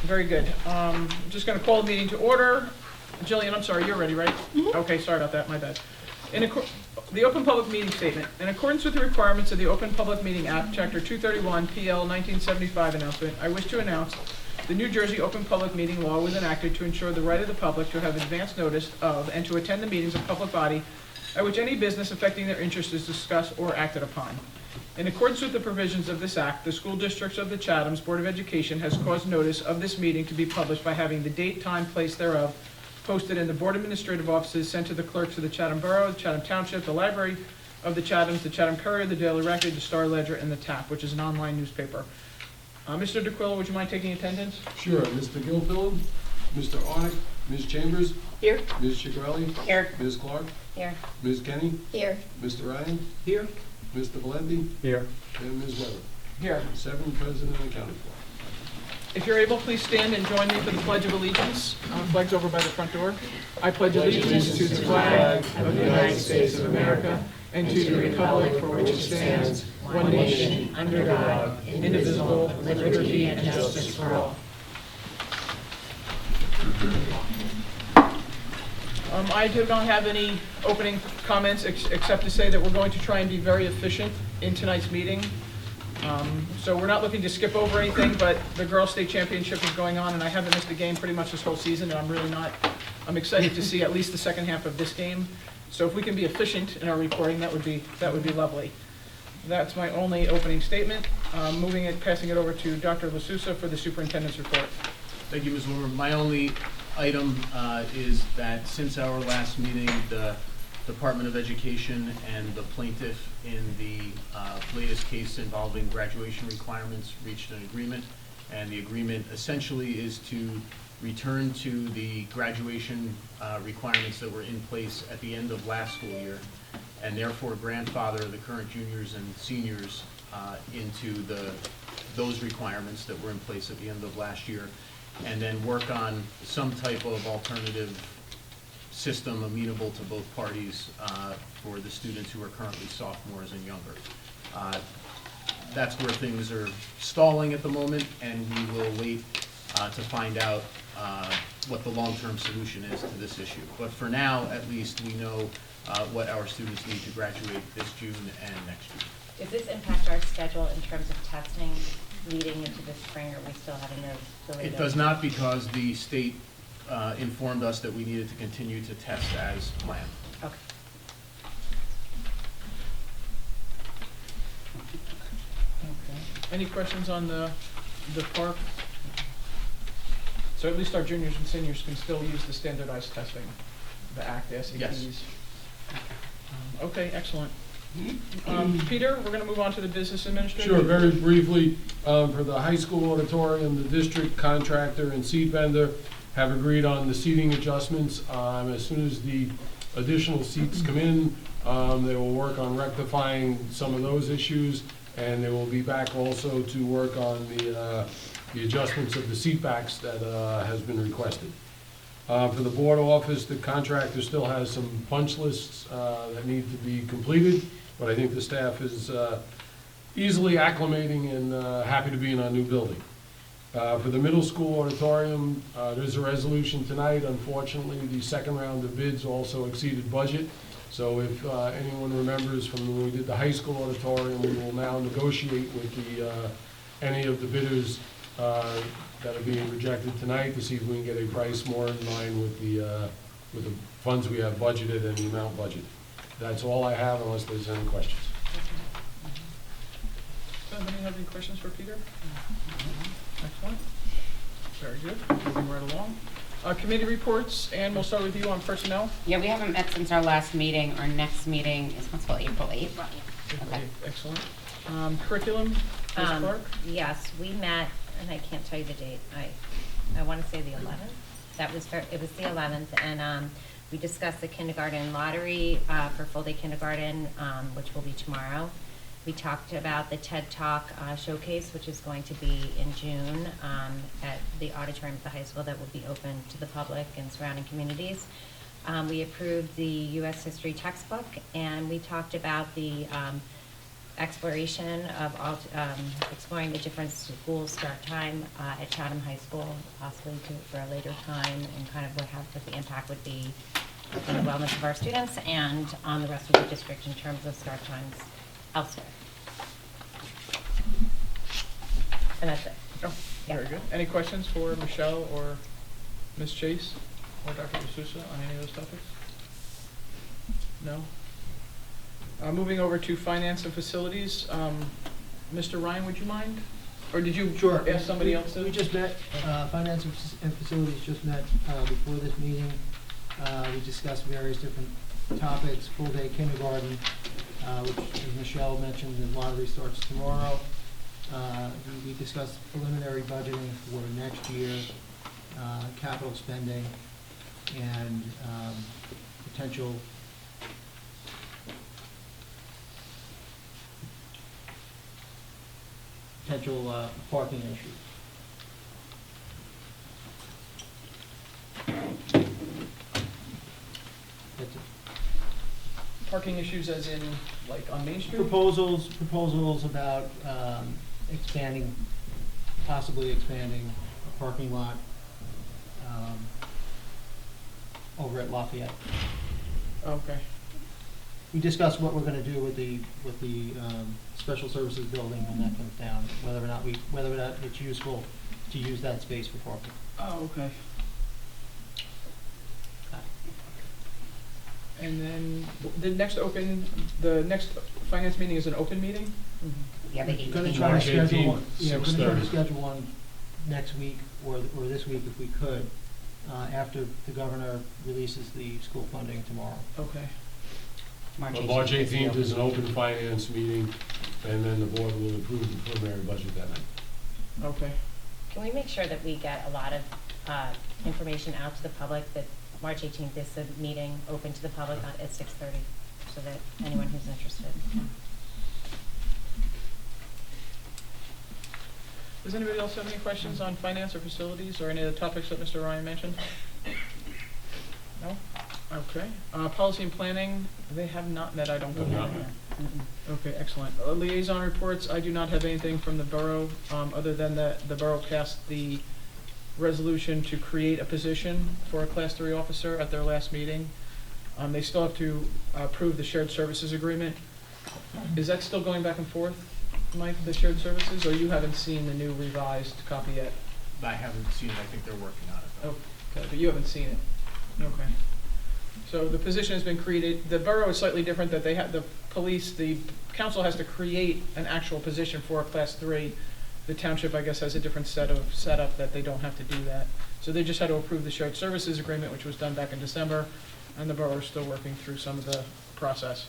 Very good. I'm just going to call the meeting to order. Jillian, I'm sorry, you're ready, right? Okay, sorry about that, my bad. The Open Public Meeting Statement. In accordance with the requirements of the Open Public Meeting Act, Chapter 231, PL 1975 announcement, I wish to announce the New Jersey Open Public Meeting Law was enacted to ensure the right of the public to have advance notice of and to attend the meetings of public body at which any business affecting their interest is discussed or acted upon. In accordance with the provisions of this act, the school districts of the Chatham's Board of Education has caused notice of this meeting to be published by having the date, time, place thereof posted in the board administrative offices, sent to the clerks of the Chatham Borough, the Chatham Township, the Library of the Chathams, the Chatham Courier, the Daily Record, the Star Ledger, and the TAP, which is an online newspaper. Mr. DeQuilla, would you mind taking attendance? Sure. Mr. Gilfillan, Mr. Arnick, Ms. Chambers. Here. Ms. Chicarelli. Here. Ms. Clark. Here. Ms. Kenny. Here. Mr. Ryan. Here. Mr. Valenti. Here. And Ms. Weber. Here. 7 present and accounted for. If you're able, please stand and join me for the Pledge of Allegiance. Flag's over by the front door. I pledge allegiance to the flag of the United States of America and to the republic for which it stands, one nation, under God, indivisible, with liberty and justice for all. I do not have any opening comments except to say that we're going to try and be very efficient in tonight's meeting. So we're not looking to skip over anything, but the girls' state championship is going on, and I haven't missed a game pretty much this whole season, and I'm excited to see at least the second half of this game. So if we can be efficient in our reporting, that would be lovely. That's my only opening statement. Passing it over to Dr. LaSousa for the superintendent's report. Thank you, Ms. Wilmer. My only item is that since our last meeting, the Department of Education and the plaintiff in the latest case involving graduation requirements reached an agreement, and the agreement essentially is to return to the graduation requirements that were in place at the end of last school year, and therefore grandfather the current juniors and seniors into those requirements that were in place at the end of last year, and then work on some type of alternative system amenable to both parties for the students who are currently sophomores and younger. That's where things are stalling at the moment, and we will wait to find out what the long-term solution is to this issue. But for now, at least, we know what our students need to graduate this June and next year. Does this impact our schedule in terms of testing leading into the spring, or are we still having those? It does not, because the state informed us that we needed to continue to test as planned. Okay. Any questions on the park? So at least our juniors and seniors can still use the standardized testing, the ACT, the SATs? Yes. Okay, excellent. Peter, we're going to move on to the business administrator. Sure. Very briefly, for the high school auditorium, the district contractor and seat vendor have agreed on the seating adjustments. As soon as the additional seats come in, they will work on rectifying some of those issues, and they will be back also to work on the adjustments of the seat backs that has been requested. For the board office, the contractor still has some punch lists that need to be completed, but I think the staff is easily acclimating and happy to be in our new building. For the middle school auditorium, there's a resolution tonight. Unfortunately, the second round of bids also exceeded budget. So if anyone remembers from when we did the high school auditorium, we will now negotiate with any of the bidders that are being rejected tonight to see if we can get a price more in line with the funds we have budgeted and the amount budgeted. That's all I have, unless there's any questions. Anybody have any questions for Peter? Excellent. Very good. Moving right along. Committee reports, and we'll start with you on personnel. Yeah, we haven't met since our last meeting. Our next meeting is possible April 8th. Okay. Excellent. Curriculum, Ms. Clark? Yes, we met, and I can't tell you the date. I want to say the 11th. It was the 11th, and we discussed the kindergarten lottery for full-day kindergarten, which will be tomorrow. We talked about the TED Talk showcase, which is going to be in June at the auditorium at the high school that will be open to the public and surrounding communities. We approved the U.S. history textbook, and we talked about the exploration of exploring the different school start time at Chatham High School, possibly for a later time, and kind of what the impact would be on the wellness of our students and on the rest of the district in terms of start times elsewhere. And that's it. Oh, very Yeah. good. Any questions for Michelle or Ms. Chase or Dr. D'Souza on any of those topics? No? Moving over to finance and facilities, Mr. Ryan, would you mind? Or did you Sure. ask somebody else to? We just met, Finance and Facilities just met before this meeting. We discussed various different topics, full-day kindergarten, which, as Michelle mentioned, the lottery starts tomorrow. We discussed preliminary budgeting for next year, capital spending, and potential parking issues. That's it. Parking issues as in, like, on Main Street? Proposals about possibly expanding a parking lot over at Lafayette. Okay. We discussed what we're gonna do with the special services building when that comes down, whether or not it's useful to use that space for parking. Oh, okay. And then the next finance meeting is an open meeting? Yeah, the We're gonna 18th. try to March schedule 18th, one, yeah, we're gonna try to 6:30. schedule one next week or this week if we could, after the governor releases the school funding tomorrow. Okay. March 18th is an open finance meeting, and then the board will approve the preliminary budget that night. Okay. Can we make sure that we get a lot of information out to the public, that March 18th is the meeting open to the public at 6:30, so that anyone who's interested can. Does anybody else have any questions on finance or facilities or any of the topics that Mr. Ryan mentioned? No? Okay. Policy and planning, they have not met, I don't Have believe. not met. Okay, excellent. Liaison reports, I do not have anything from the borough, other than that the borough passed the resolution to create a position for a Class 3 officer at their last meeting. They still have to approve the shared services agreement. Is that still going back and forth, Mike, the shared services, or you haven't seen the new revised copy yet? I haven't seen it, I think they're working on it though. Okay, but you haven't seen it? Okay. So the position has been created. The borough is slightly different, that they have, the council has to create an actual position for a Class 3. The township, I guess, has a different setup that they don't have to do that. So they just had to approve the shared services agreement, which was done back in December, and the borough is still working through some of the process.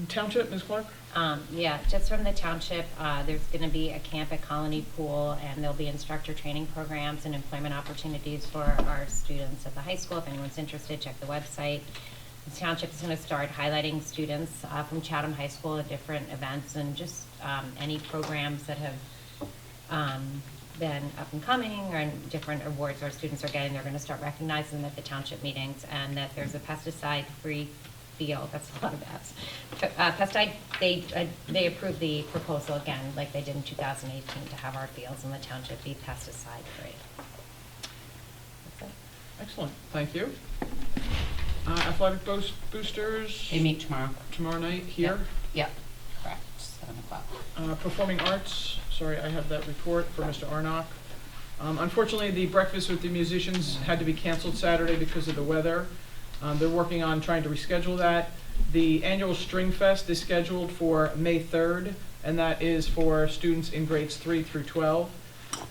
Township, Ms. Clark? Yeah, just from the township, there's gonna be a camp at Colony Pool, and there'll be instructor training programs and employment opportunities for our students at the high school. If anyone's interested, check the website. The township is gonna start highlighting students from Chatham High School at different events, and just any programs that have been up and coming, or different awards our students are getting. They're gonna start recognizing them at the township meetings, and that there's a pesticide-free field. That's a lot of Fs. Pesticide, they approved the proposal again, like they did in 2018, to have our fields in the township be pesticide-free. That's it. Excellent, thank you. Athletic boosters, They meet tomorrow. tomorrow night here. Yep, correct, 7 o'clock. Performing arts, sorry, I have that report for Mr. Arnock. Unfortunately, the breakfast with the musicians had to be canceled Saturday because of the weather. They're working on trying to reschedule that. The annual String Fest is scheduled for May 3rd, and that is for students in grades 3 through 12.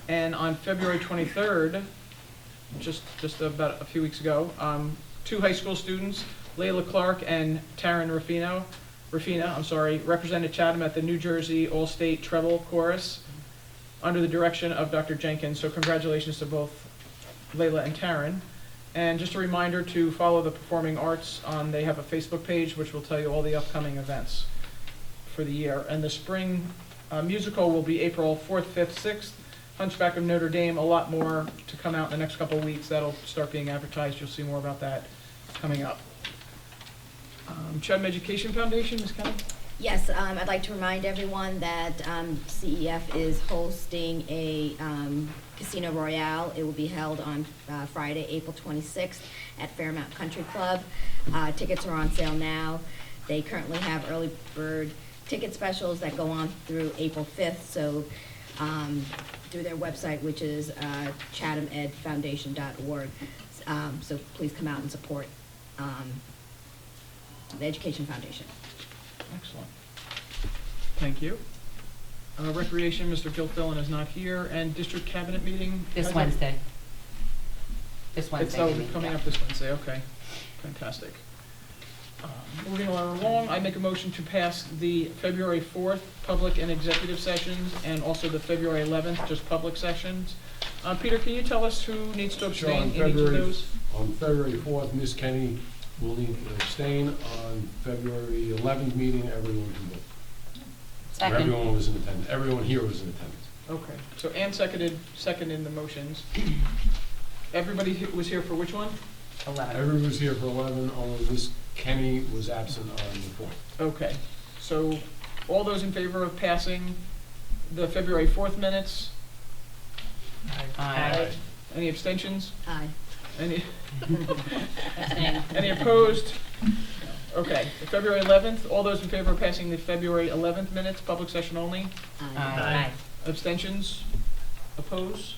And on February 23rd, just about a few weeks ago, 2 high school students, Layla Clark and Taryn Rafina, represented Chatham at the New Jersey All-State Treble Chorus under the direction of Dr. Jenkins. So congratulations to both Layla and Taryn. And just a reminder to follow the Performing Arts they have a Facebook page which will tell you all the upcoming events for the year. And the spring musical will be April 4th, 5th, 6th. Hunchback of Notre Dame, a lot more to come out in the next couple of weeks. That'll start being advertised. You'll see more about that coming up. Chatham Education Foundation, Ms. Kenny? Yes, I'd like to remind everyone that CEF is hosting a Casino Royale. It will be held on Friday, April 26th at Fairmount Country Club. Tickets are on sale now. They currently have early bird ticket specials that go on through April 5th, so through their website, which is chathamedfoundation.org. So please come out and support the Education Foundation. Excellent. Thank you. Recreation, Mr. Gilfillan is not here, and district cabinet meeting? This How's Wednesday. This It's Wednesday. oh, you mean, coming yeah. up this Wednesday, okay. Fantastic. Moving along, I make a motion to pass the February 4th public and executive sessions, and also the February 11th, just public sessions. Peter, can you tell us who needs to Sure, on abstain in each of those? On February 4th, Ms. Kenny will need to abstain. On February 11th meeting, everyone can vote. Or Second. everyone was in attendance, everyone here was in attendance. Okay, so Ann seconded the motions. Everybody was here for which one? 11. Everyone was here for 11, only Ms. Kenny was absent on the 4th. Okay, so all those in favor of passing the February 4th minutes? Aye. Any abstentions? Aye. Any, Abstain. any opposed? Okay, the February 11th, all those in favor of passing the February 11th minutes, public session only? Aye. Abstentions? Oppose?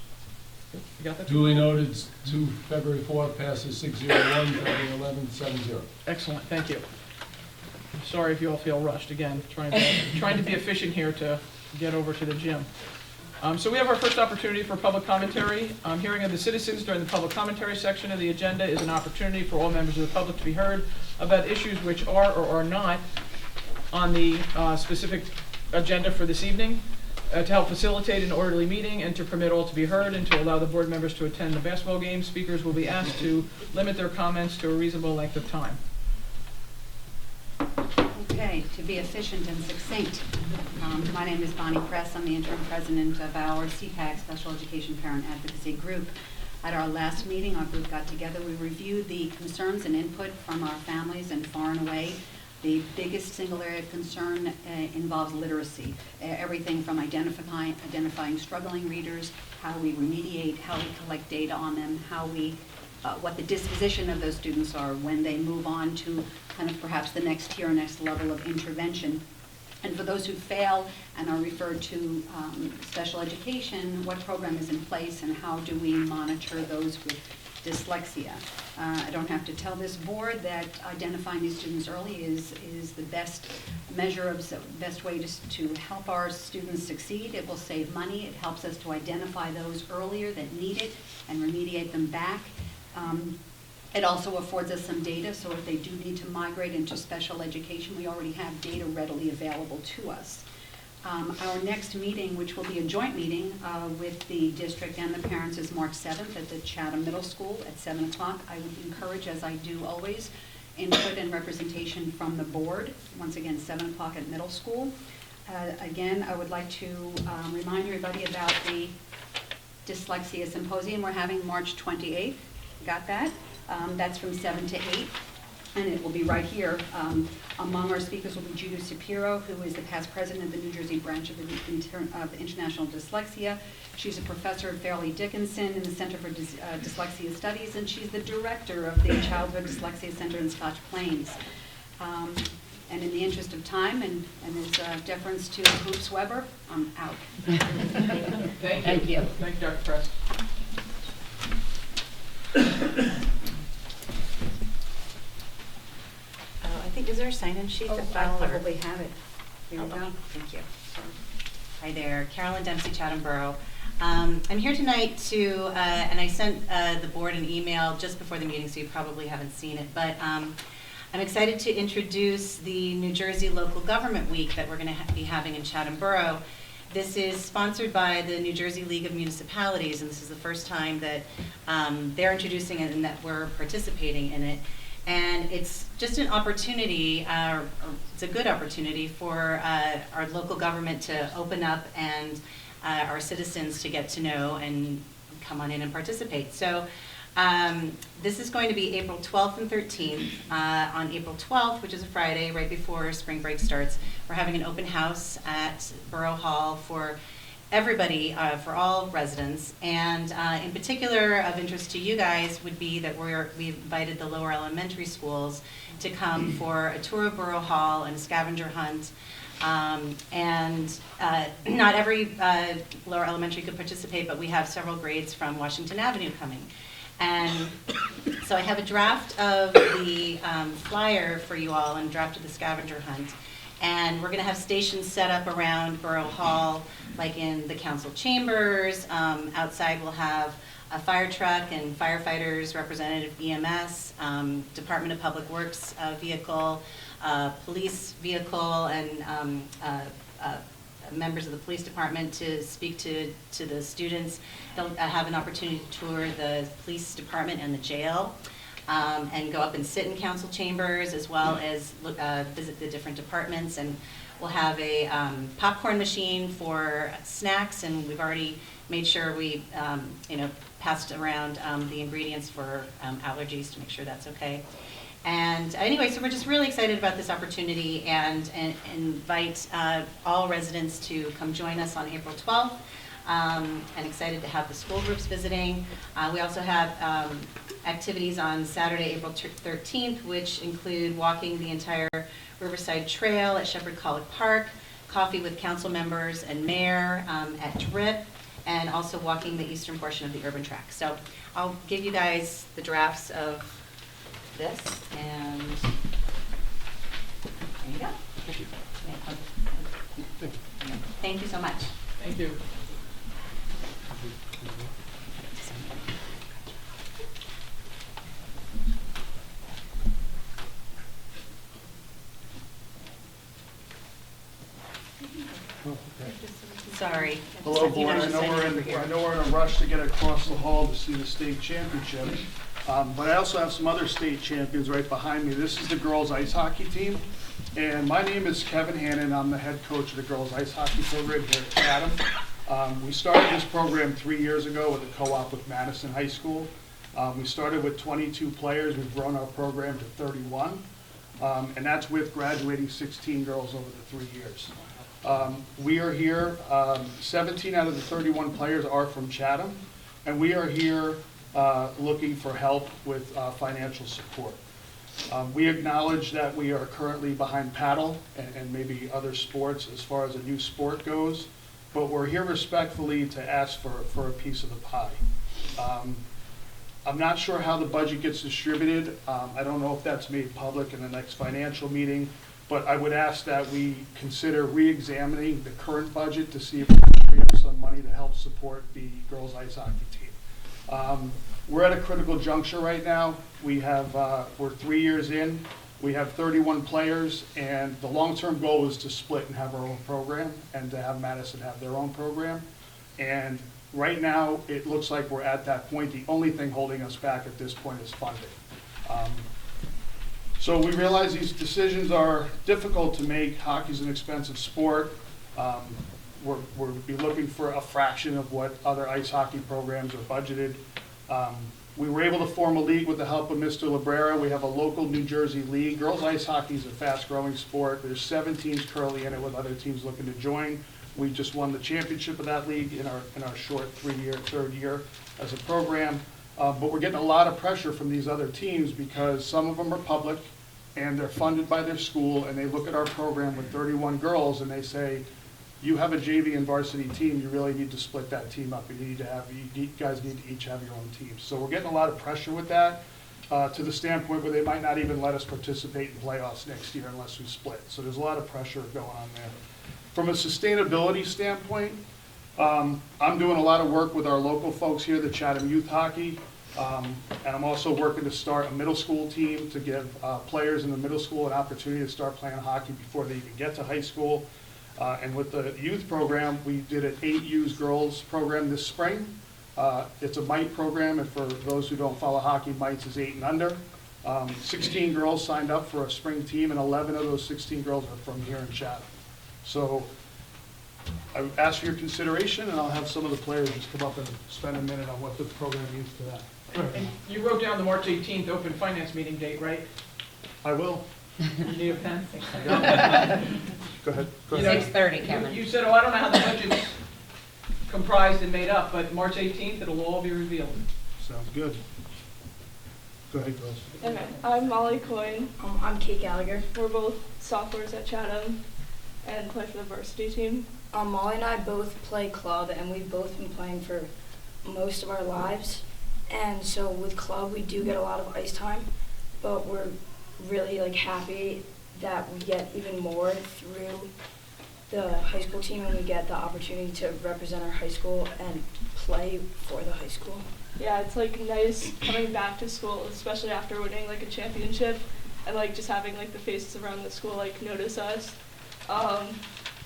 You got that? Duly noted, to February 4th passes 601, February 11th 7-0. Excellent, thank you. Sorry if you all feel rushed, again, trying to be efficient here to get over to the gym. So we have our first opportunity for public commentary. Hearing of the citizens during the public commentary section of the agenda is an opportunity for all members of the public to be heard about issues which are or are not on the specific agenda for this evening, to help facilitate an orderly meeting and to permit all to be heard and to allow the board members to attend the basketball game. Speakers will be asked to limit their comments to a reasonable length of time. Okay, to be efficient and succinct, my name is Bonnie Kress. I'm the interim president of our CPAC, Special Education Parent Advocacy Group. At our last meeting, our group got together. We reviewed the concerns and input from our families and far and away. The biggest single area of concern involves literacy. Everything from identifying struggling readers, how we remediate, how we collect data on them, how we what the disposition of those students are when they move on to kind of perhaps the next tier, next level of intervention. And for those who fail and are referred to special education, what program is in place and how do we monitor those with dyslexia? I don't have to tell this board that identifying these students early is the best measure of best way to help our students succeed. It will save money. It helps us to identify those earlier that need it and remediate them back. It also affords us some data, so if they do need to migrate into special education, we already have data readily available to us. Our next meeting, which will be a joint meeting with the district and the parents, is March 7th at the Chatham Middle School at 7 o'clock. I would encourage, as I do always, input and representation from the board. Once again, 7 o'clock at middle school. Again, I would like to remind everybody about the Dyslexia Symposium we're having March 28th. Got that? That's from 7 to 8, and it will be right here. Among our speakers will be Judy Shapiro, who is the past president of the New Jersey branch of the International Dyslexia. She's a professor at Fairleigh Dickinson in the Center for Dyslexia Studies, and she's the director of the Childhood Dyslexia Center in Scotch Plains. And in the interest of time and as deference to Hoops Weber, I'm out. Thank you. Thank you, Dr. Press. I think, is there a sign-in sheet? Oh, I I'll probably have it. Here we I'll go. look. Thank you. Hi there, Carolyn Dempsey, Chatham Borough. I'm here tonight to, and I sent the board an email just before the meeting, so you probably haven't seen it, but I'm excited to introduce the New Jersey Local Government Week that we're going to be having in Chatham Borough. This is sponsored by the New Jersey League of Municipalities, and this is the first time that they're introducing it and that we're participating in it. And it's just an opportunity, it's a good opportunity for our local government to open up and our citizens to get to know and come on in and participate. So This is going to be April 12th and 13th. On April 12th, which is a Friday, right before spring break starts, we're having an open house at Borough Hall for everybody, for all residents. And in particular, of interest to you guys would be that we've invited the lower elementary schools to come for a tour of Borough Hall and a scavenger hunt. Not every lower elementary could participate, but we have several grades from Washington Avenue coming. And so I have a draft of the flyer for you all and a draft of the scavenger hunt. And we're going to have stations set up around Borough Hall, like in the council chambers. Outside we'll have a fire truck and firefighters, representative EMS, Department of Public Works vehicle, police vehicle, and members of the police department to speak to the students. They'll have an opportunity to tour the police department and the jail, and go up and sit in council chambers, as well as visit the different departments. And we'll have a popcorn machine for snacks, and we've already made sure we passed around the ingredients for allergies to make sure that's okay. And anyway, so we're just really excited about this opportunity, and invite all residents to come join us on April 12th, and excited to have the school groups visiting. We also have activities on Saturday, April 13th, which include walking the entire Riverside Trail at Shepherd College Park, coffee with council members and mayor at DRIP, and also walking the eastern portion of the urban track. So I'll give you guys the drafts of this, and there you go. Thank you so much. Thank you. Sorry. Hello, You board. guys just sign over here. I know we're in a rush to get across the hall to see the state championship, but I also have some other state champions right behind me. This is the girls' ice hockey team, and my name is Kevin Hannon. I'm the head coach of the girls' ice hockey program here at Chatham. We started this program 3 years ago with a co-op with Madison High School. We started with 22 players. We've grown our program to 31, and that's with graduating 16 girls over the 3 years. We are here, 17 out of the 31 players are from Chatham, and we are here looking for help with financial support. We acknowledge that we are currently behind paddle and maybe other sports as far as a new sport goes, but we're here respectfully to ask for a piece of the pie. I'm not sure how the budget gets distributed. I don't know if that's made public in the next financial meeting, but I would ask that we consider re-examining the current budget to see if we can free up some money to help support the girls' ice hockey team. We're at a critical juncture right now. We're 3 years in. We have 31 players, and the long-term goal is to split and have our own program, and to have Madison have their own program. And right now, it looks like we're at that point. The only thing holding us back at this point is funding. So we realize these decisions are difficult to make. Hockey's an expensive sport. We'll be looking for a fraction of what other ice hockey programs are budgeted. We were able to form a league with the help of Mr. Librera. We have a local New Jersey league. Girls ice hockey is a fast-growing sport. There's 7 teams currently in it, with other teams looking to join. We just won the championship of that league in our short third year as a program. But we're getting a lot of pressure from these other teams because some of them are public and they're funded by their school, and they look at our program with 31 girls and they say, you have a JV and varsity team, you really need to split that team up. You guys need to each have your own teams. So we're getting a lot of pressure with that, to the standpoint where they might not even let us participate in playoffs next year unless we split. So there's a lot of pressure going on there. From a sustainability standpoint, I'm doing a lot of work with our local folks here, the Chatham Youth Hockey, and I'm also working to start a middle school team to give players in the middle school an opportunity to start playing hockey before they even get to high school. And with the youth program, we did an 8U's girls program this spring. It's a mite program, and for those who don't follow hockey, mites is 8 and under. 16 girls signed up for a spring team, and 11 of those 16 girls are from here in Chatham. So I would ask for your consideration, and I'll have some of the players just come up and spend a minute on what the program means to that. And you wrote down the March 18th open finance meeting date, right? I will. You need a pen? Go ahead. Go You know, ahead. 6:30, Kevin. You said, oh, I don't know how the budget's comprised and made up, but March 18th, it'll all be revealed. Sounds good. Go ahead, girls. Okay, I'm Molly Coyne. I'm Kate Gallagher. We're both sophomores at Chatham and play for the varsity team. Molly and I both play club, and we've both been playing for most of our lives. And so with club, we do get a lot of ice time, but we're really happy that we get even more through the high school team, and we get the opportunity to represent our high school and play for the high school. Yeah, it's nice coming back to school, especially after winning a championship, and just having the faces around the school notice us.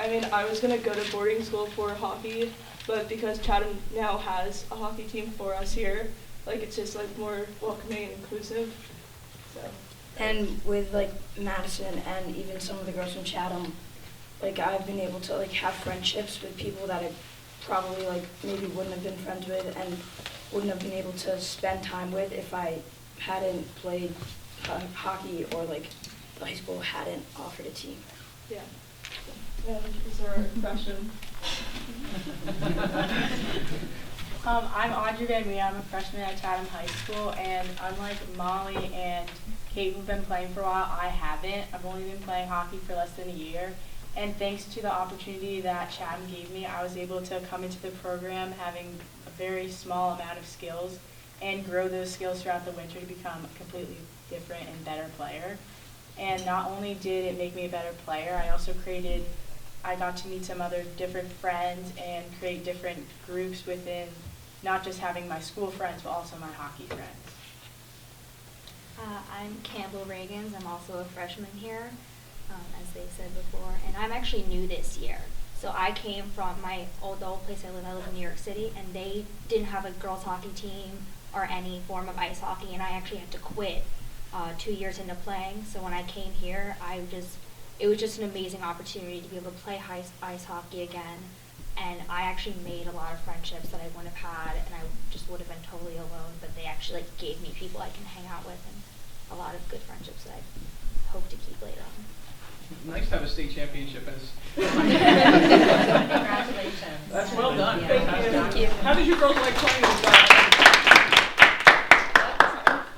I mean, I was gonna go to boarding school for hockey, but because Chatham now has a hockey team for us here, it's just more welcoming and inclusive. So. And with Madison and even some of the girls from Chatham, I've been able to have friendships with people that I probably maybe wouldn't have been friends with and wouldn't have been able to spend time with if I hadn't played hockey or the high school hadn't offered a team. Yeah. And is there a question? I'm Audrey Van Mee. I'm a freshman at Chatham High School, and unlike Molly and Kate, who've been playing for a while, I haven't. I've only been playing hockey for less than a year, and thanks to the opportunity that Chatham gave me, I was able to come into the program having a very small amount of skills and grow those skills throughout the winter to become a completely different and better player. And not only did it make me a better player, I got to meet some other different friends and create different groups within not just having my school friends, but also my hockey friends. I'm Campbell Reagans. I'm also a freshman here, as they said before, and I'm actually new this year. So I came from my old place I live in New York City, and they didn't have a girls hockey team or any form of ice hockey, and I actually had to quit 2 years into playing. So when I came here, it was just an amazing opportunity to be able to play ice hockey again. And I actually made a lot of friendships that I wouldn't have had, and I just would have been totally alone, but they actually gave me people I can hang out with, and a lot of good friendships that I hope to keep later on. Nice to have a state championship as. Congratulations. That's well done. Yeah. Fantastic. Thank you. How did you girls like playing with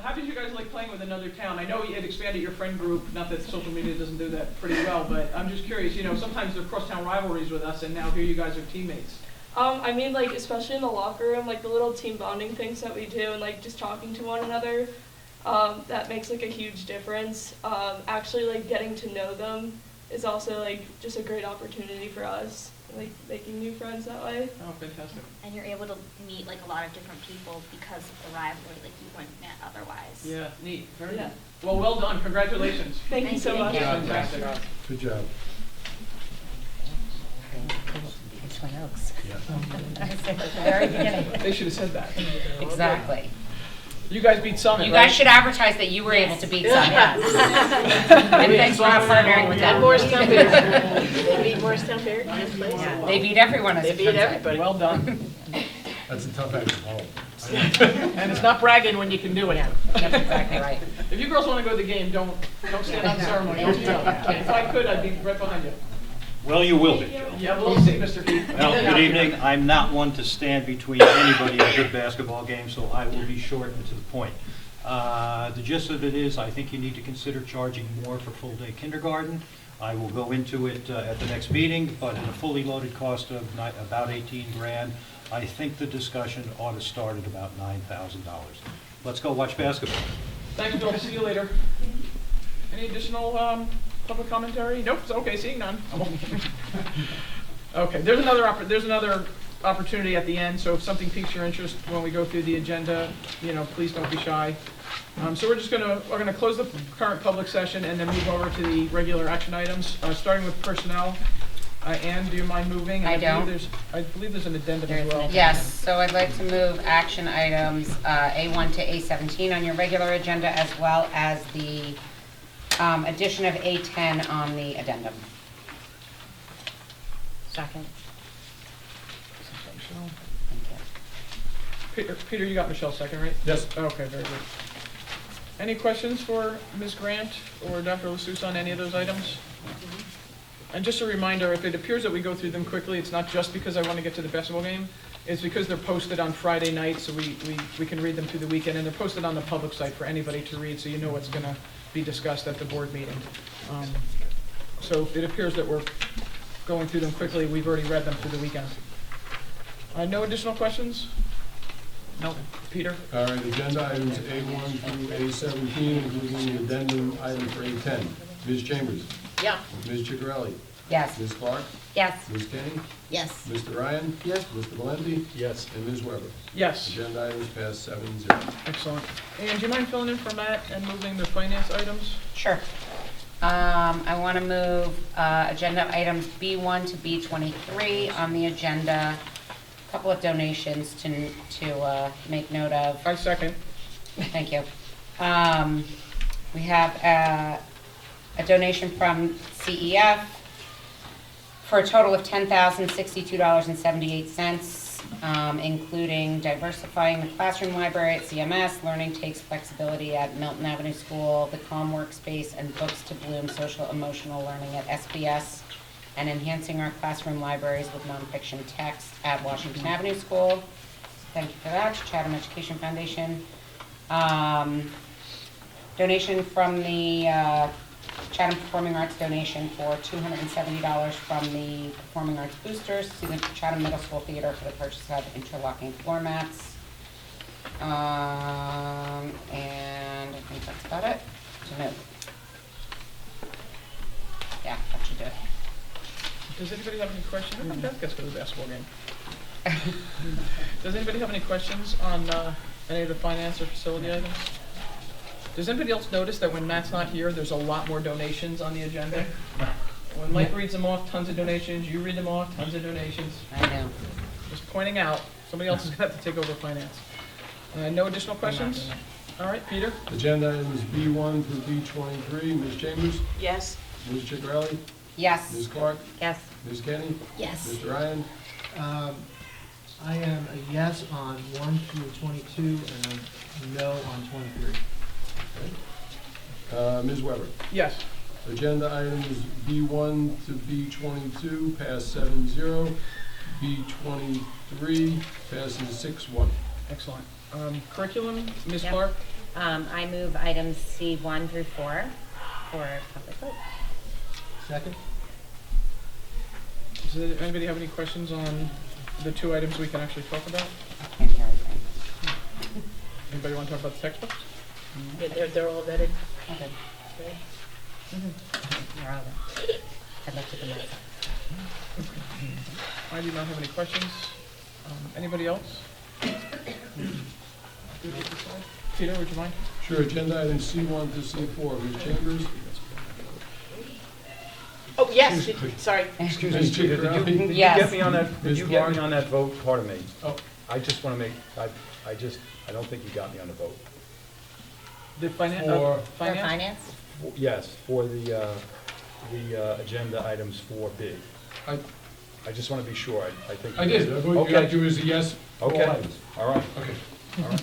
How did you guys like playing with another town? I know you had expanded your friend group, not that social media doesn't do that pretty well, but I'm just curious, sometimes there are crosstown rivalries with us, and now here you guys are teammates. I mean, especially in the locker room, the little team bonding things that we do and just talking to one another, that makes a huge difference. Actually, getting to know them is also just a great opportunity for us, making new friends that way. Oh, fantastic. And you're able to meet a lot of different people because of the rivalry you wouldn't met otherwise. Yeah, neat. Very Yeah. neat. Well, well done. Congratulations. Thank you so much. Fantastic. Good job. Twin Oaks. Yeah. I said at the very beginning. They should have said that. Exactly. You guys beat Summit, You right? guys should advertise that you were able to beat some. Yes. And thanks for partnering with them. They beat Morristown Fair in this place. Yeah, they beat everyone, as They it beat turns out. everybody. Well done. That's a tough act to follow. And it's not bragging when you can do it. Yeah, that's exactly right. If you girls want to go to the game, don't stand on ceremony. Don't go. If I could, I'd be right behind you. Well, you will be, Joe. Yeah, we'll see, Mr. Keith. Well, good evening. I'm not one to stand between anybody and a good basketball game, so I will be short and to the point. The gist of it is, I think you need to consider charging more for full-day kindergarten. I will go into it at the next meeting, but at a fully loaded cost of about 18 grand, I think the discussion ought to start at about $9,000. Let's go watch basketball. Thanks, Bill. See you later. Any additional public commentary? Nope. Okay, seeing none. Okay, there's another opportunity at the end, so if something piques your interest when we go through the agenda, please don't be shy. So we're gonna close the current public session and then move over to the regular action items, starting with personnel. Ann, do you mind moving? I don't. I believe there's an addendum as well. Yes, so I'd like to move action items A1 to A17 on your regular agenda, as well as the addition of A10 on the addendum. Second. Peter, you got Michelle's second, right? Yes. Okay, very good. Any questions for Ms. Grant or Dr. LaSousse on any of those items? And just a reminder, if it appears that we go through them quickly, it's not just because I want to get to the basketball game. It's because they're posted on Friday night, so we can read them through the weekend, and they're posted on the public site for anybody to read, so you know what's going to be discussed at the board meeting. So it appears that we're going through them quickly. We've already read them through the weekend. No additional questions? No. Peter? All right, agenda items A1 through A17, including the addendum item for A10. Ms. Chambers? Yeah. Ms. Chiccarelli? Yes. Ms. Clark? Yes. Ms. Kenny? Yes. Mr. Ryan? Yes. Mr. Valenti? Yes. And Ms. Weber? Yes. Agenda items passed 7-0. Excellent. And do you mind filling in for Matt and moving the finance items? Sure. I want to move agenda items B1 to B23 on the agenda. A couple of donations to make note of. I second. Thank you. We have a donation from CEF for a total of $10,062.78, including diversifying the classroom library at CMS, Learning Takes Flexibility at Milton Avenue School, the Calm Workspace, and Books to Bloom Social Emotional Learning at SBS, and enhancing our classroom libraries with nonfiction text at Washington Avenue School. Thank you for that, Chatham Education Foundation. Donation from the Chatham Performing Arts donation for $270 from the Performing Arts Boosters to the Chatham Middle School Theater for the purchase of interlocking floor mats. And I think that's about it. To move. Yeah, that should do it. Does anybody have any questions? How come Beth gets to the basketball game? Does anybody have any questions on any of the finance or facility items? Does anybody else notice that when Matt's not here, there's a lot more donations on the agenda? When Mike reads them off, tons of donations. You read them off, tons of donations. I know. Just pointing out, somebody else is going to have to take over finance. No additional questions? All right, Peter? Agenda items B1 through B23. Ms. Chambers? Yes. Ms. Chiccarelli? Yes. Ms. Clark? Yes. Ms. Kenny? Yes. Mr. Ryan? I am a yes on 1 through 22 and a no on 23. Ms. Weber? Yes. Agenda items B1 to B22 pass 7-0. B23 passes 6-1. Excellent. Curriculum, Ms. Yep. Clark? I move items C1 through 4 for public vote. Second? Does anybody have any questions on the two items we can actually talk about? I can't hear anything. Anybody want to talk about the textbooks? Yeah, they're all vetted. Okay. Okay. You're all there. I'd like to the next. I do not have any questions. Anybody else? Peter, would you mind? Sure, agenda items C1 to C4. Ms. Chambers? Oh, yes, sorry. Excuse me, Ms. Peter, did you Chiccarelli? Yes. get me on that, did Ms. you get Clark? me on that vote? Pardon me. Oh. I just want to make, I don't think you got me on the vote. The For- For finance? finance? Yes, for the agenda items for B. I I just want to be sure, I think. I did. I vote you Okay. got you as a yes for all Okay, items. all right. Okay. All right.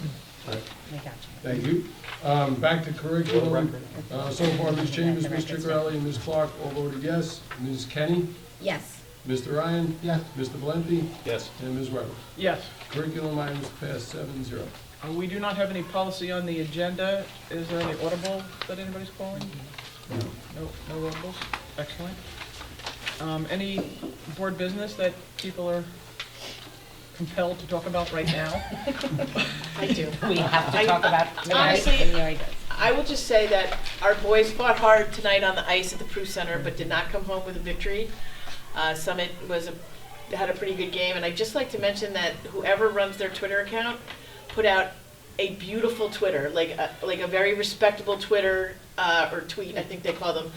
We got you. Thank you. Back to curriculum. So far, Ms. Chambers, Ms. Chiccarelli, and Ms. Clark all voted yes. Ms. Kenny? Yes. Mr. Ryan? Yes. Mr. Valenti? Yes. And Ms. Weber? Yes. Curriculum items passed 7-0. We do not have any policy on the agenda. Is there any audible that anybody's calling? No audibles? Excellent. Any board business that people are compelled to talk about right now? I do. We have to talk about tonight. Honestly, and you already did. I will just say that our boys fought hard tonight on the ice at the Prue Center, but did not come home with a victory. Summit had a pretty good game, and I'd just like to mention that whoever runs their Twitter account put out a beautiful Twitter, like a very respectable Twitter or tweet, I think they call them,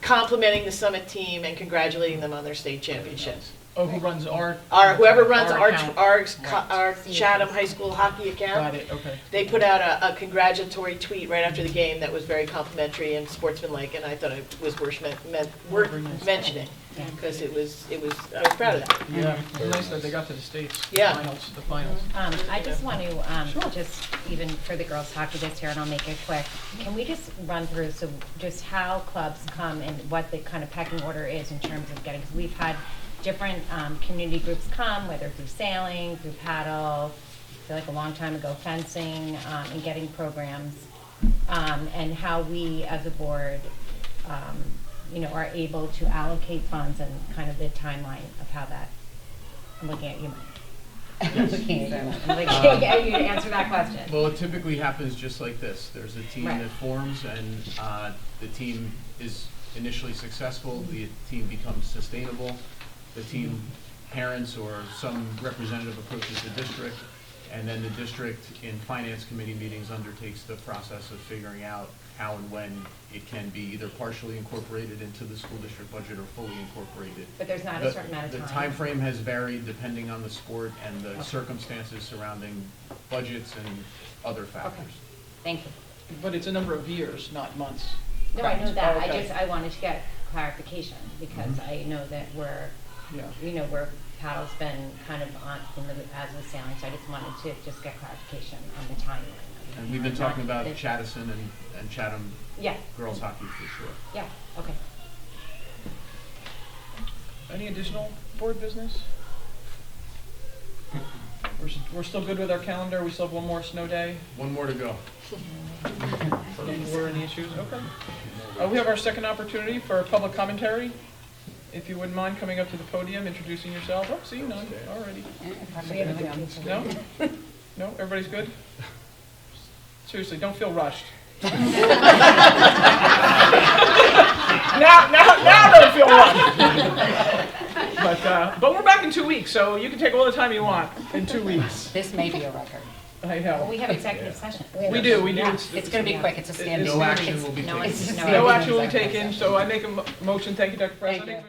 complimenting the Summit team and congratulating them on their state championships. Oh, who runs our? Whoever runs account. our Chatham High School hockey account. Got it, okay. They put out a congratulatory tweet right after the game that was very complimentary and sportsmanlike, and I thought it was worth mentioning, because I was proud of that. Yeah, it's nice that they got to the states. Yeah. The finals. I just want to, just even for the girls' hockey this year, and I'll make it quick, can we just run through, so just how clubs come and what the kind of pecking order is in terms of getting, because we've had different community groups come, whether through sailing, through paddle, I feel like a long time ago, fencing, and getting programs, and how we as a board, are able to allocate funds and kind of the timeline of how that, I'm looking at you, Mike. I'm looking at you. I'm looking at you to answer that question. Well, it typically happens just like this. There's a team Right. that forms, and the team is initially successful, the team becomes sustainable, the team parents or some representative approaches the district, and then the district in finance committee meetings undertakes the process of figuring out how and when it can be either partially incorporated into the school district budget or fully incorporated. But there's not a certain amount of time. The timeframe has varied depending on the sport and the circumstances surrounding budgets and other factors. Thank you. But it's a number of years, not months. No, I know that, Okay. I wanted to get clarification, because I know that Yeah. where paddle's been kind of on, as with sailing, so I just wanted to just get clarification on the timeline. And we've been talking about Chattison and Chatham Yeah, girls hockey for sure. yeah, okay. Any additional board business? We're still good with our calendar, we still have one more snow day? One more to go. Any issues? Okay. We have our second opportunity for public commentary. If you wouldn't mind coming up to the podium, introducing yourself. Oh, see, none, already. No? No, everybody's good? Seriously, don't feel rushed. Now don't feel rushed. But we're back in 2 weeks, so you can take all the time you want in 2 weeks. This may be a record. I know. Well, we have executive session. We do. Yeah, it's gonna be quick, it's a standard. No action will be No, taken. it's No action will be taken, so I make a motion. Thank you, Dr. President.